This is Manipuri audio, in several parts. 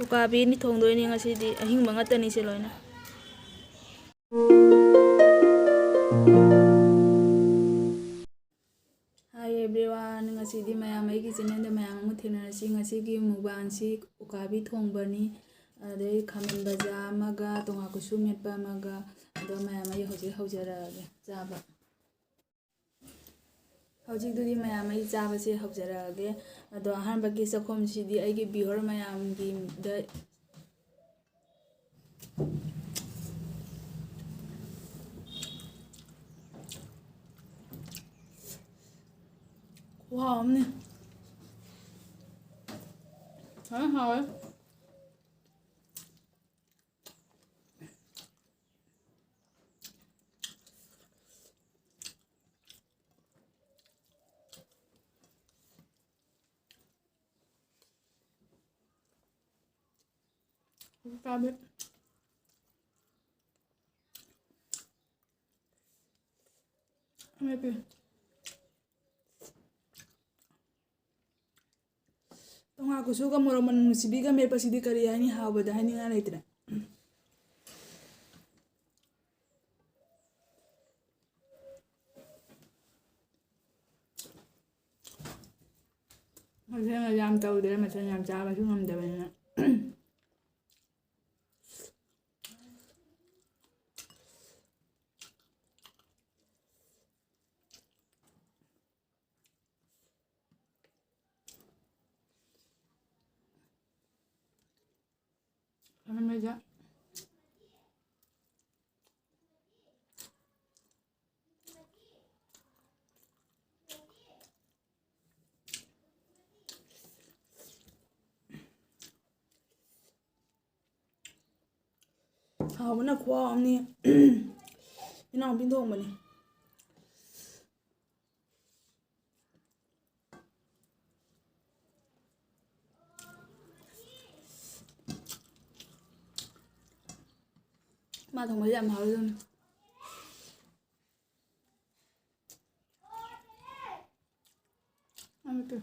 ꯎꯀꯥꯕꯤꯅꯤ ꯊꯣꯡꯗꯣꯏꯅꯤ ꯉꯁꯤꯗꯤ ꯑꯍꯤꯡꯕ ꯉꯥꯛꯇꯅꯤ ꯁꯤ ꯂꯣꯏꯅ ꯍꯥꯏ ꯑꯦꯚ꯭ꯔꯤꯋꯥꯟ ꯉꯁꯤꯗꯤ ꯃꯌꯥꯝ ꯑꯩꯒꯤ ꯆꯦꯅꯦꯜꯗ ꯃꯌꯥꯝ ꯑꯃ ꯊꯦꯡꯅꯔꯁꯤ ꯉꯁꯤꯒꯤ ꯃꯨꯛꯕꯥꯡꯁꯤ ꯎꯀꯥꯕꯤ ꯊꯣꯡꯕꯅꯤ ꯑꯗꯩ ꯈꯥꯃꯦꯟ ꯕꯖꯥ ꯑꯃꯒ ꯇꯣꯉꯥ ꯀꯨꯁꯨ ꯃꯦꯠꯄ ꯑꯃꯒ ꯑꯗꯣ ꯃꯌꯥꯝ ꯑꯩ ꯍꯧꯖꯤꯛ ꯍꯧꯖꯔꯛꯑꯒꯦ ꯆꯥꯕ ꯍꯧꯖꯤꯛꯇꯨꯗꯤ ꯃꯌꯥꯝ ꯑꯩ ꯆꯥꯕꯁꯦ ꯍꯧꯖꯔꯛꯑꯒꯦ ꯑꯗꯣ ꯑꯍꯥꯟꯕꯒꯤ ꯆꯥꯛꯈꯨꯝꯁꯤꯗꯤ ꯑꯩꯒꯤ ꯚꯤꯌꯨꯋꯔ ꯃꯌꯥꯝꯒꯤꯗ ꯈꯨꯍꯥꯎ ꯑꯃꯅꯤ ꯍꯥꯎꯋꯦ ꯎꯀꯥꯕꯤ ꯑꯃꯦꯠꯄꯤ ꯇꯣꯉꯥ ꯀꯨꯁꯨꯒ ꯃꯣꯔꯣꯛ ꯃꯅꯝ ꯅꯨꯡꯁꯤꯕꯤꯒ ꯃꯦꯠꯄꯁꯤꯗꯤ ꯀꯔꯤ ꯍꯥꯏꯅꯤ ꯍꯥꯎꯕꯗ ꯍꯥꯏꯅꯤꯡꯉꯥꯏ ꯂꯩꯇ꯭ꯔꯦ ꯃꯊꯦꯜ ꯌꯥꯝ ꯇꯧꯗ꯭ꯔꯦ ꯃꯊꯦꯜ ꯌꯥꯝ ꯆꯥꯕꯁꯨ ꯉꯝꯗꯕꯅꯤꯅ ꯑꯃꯦꯠꯄ ꯍꯥꯎꯕꯅ ꯈꯨꯍꯥꯎ ꯑꯃꯅꯤ ꯏꯅꯥꯎꯄꯤ ꯊꯣꯡꯕꯅꯤ ꯃꯥ ꯊꯣꯡꯕꯁꯦ ꯌꯥꯝ ꯍꯥꯎꯋꯤ ꯑꯃꯦꯠꯄꯤ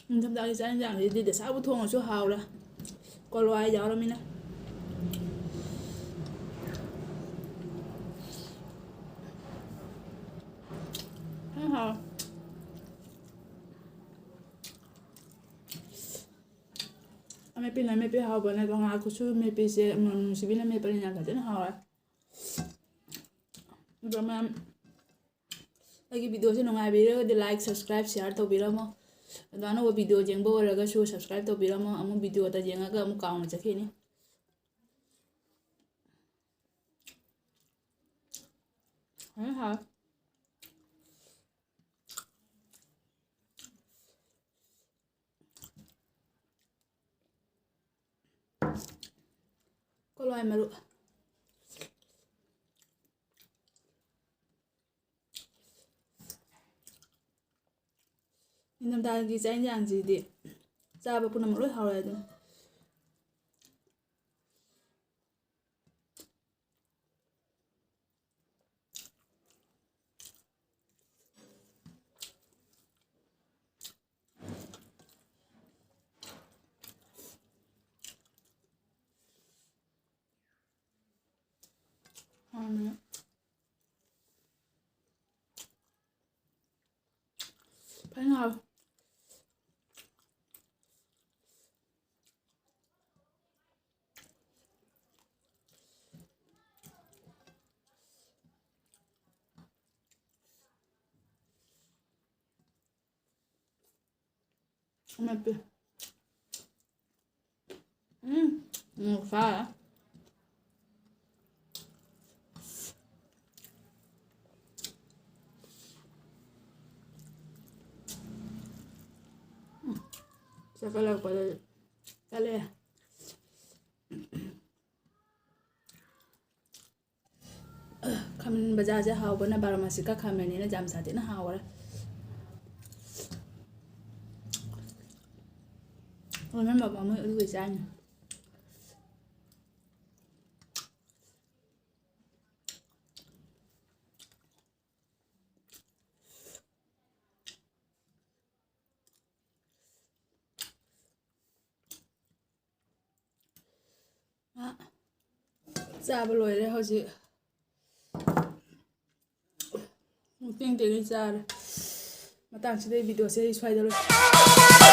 ꯅꯤꯡꯊꯝꯊꯥꯒꯤ ꯆꯥꯛ ꯌꯦꯟꯁꯥꯡꯁꯤꯗꯤ ꯗꯁꯥꯕꯨ ꯊꯣꯡꯉꯁꯨ ꯍꯥꯎꯔꯦ ꯀꯣꯜꯂꯣ ꯍꯋꯥꯏ ꯌꯥꯎꯔꯃꯤꯅ ꯍꯥꯎꯋꯦ ꯑꯃꯦꯠꯄꯤꯅ ꯑꯃꯦꯠꯄꯤ ꯍꯥꯎꯕꯅꯦ ꯇꯣꯉꯥ ꯀꯨꯁꯨ ꯃꯦꯠꯄꯤꯁꯦ ꯃꯅꯝ ꯅꯨꯡꯁꯤꯕꯤꯅ ꯃꯦꯠꯄꯅꯤꯅ ꯐꯖꯅ ꯍꯥꯎꯔꯦ ꯑꯗꯣ ꯃꯌꯥꯝ ꯑꯩꯒꯤ ꯚꯤꯗꯤꯑꯣꯁꯦ ꯅꯨꯡꯉꯥꯏꯕꯤꯔꯒꯗꯤ ꯂꯥꯏꯛ ꯁꯕꯁꯀ꯭ꯔꯥꯏꯕ ꯁꯤꯌꯥꯔ ꯇꯧꯕꯤꯔꯝꯃꯣ ꯑꯗꯣ ꯑꯅꯧꯕ ꯚꯤꯗꯤꯑꯣ ꯌꯦꯡꯕ ꯑꯣꯏꯔꯒꯁꯨ ꯁꯕꯁꯀ꯭ꯔꯥꯏꯕ ꯇꯧꯕꯤꯔꯝꯃꯣ ꯑꯃꯨꯛ ꯚꯤꯗꯤꯑꯣꯗ ꯌꯦꯡꯉꯒ ꯑꯃꯨꯛ ꯀꯥꯎꯅ ꯆꯠꯈꯤꯅꯤ ꯍꯥꯎꯋꯦ ꯀꯣꯜꯂꯣ ꯍꯋꯥꯏ ꯃꯔꯨ ꯅꯤꯡꯊꯝꯊꯥꯒꯤ ꯆꯥꯛ ꯌꯦꯟꯁꯥꯡꯁꯤꯗꯤ ꯆꯥꯕ ꯄꯨꯝꯅꯃꯛ ꯂꯣꯏ ꯍꯥꯎꯔꯦ ꯑꯗꯨꯝ ꯐꯖꯅ ꯍꯥꯎꯋꯦ ꯑꯃꯦꯠꯄꯤ ꯐꯥꯔꯦ ꯆꯥꯛꯈꯠꯂꯛꯄꯗ ꯆꯠꯂꯛꯑꯦ ꯈꯥꯃꯦꯟ ꯕꯖꯥꯔꯁꯦ ꯍꯥꯎꯕꯅ ꯕꯥꯔꯃꯥꯁꯤꯀꯥ ꯈꯥꯃꯦꯟꯅꯤꯅ ꯌꯥꯝ ꯁꯥꯊꯤꯅ ꯍꯥꯎꯔꯦ ꯍꯣꯔꯦꯟ ꯕꯕꯥ ꯃꯣꯏ ꯑꯗꯨꯒꯤ ꯆꯥꯏꯅꯤ꯫ Chaba loire hojik. Ting ting chare. Matang sida video se swai da lo.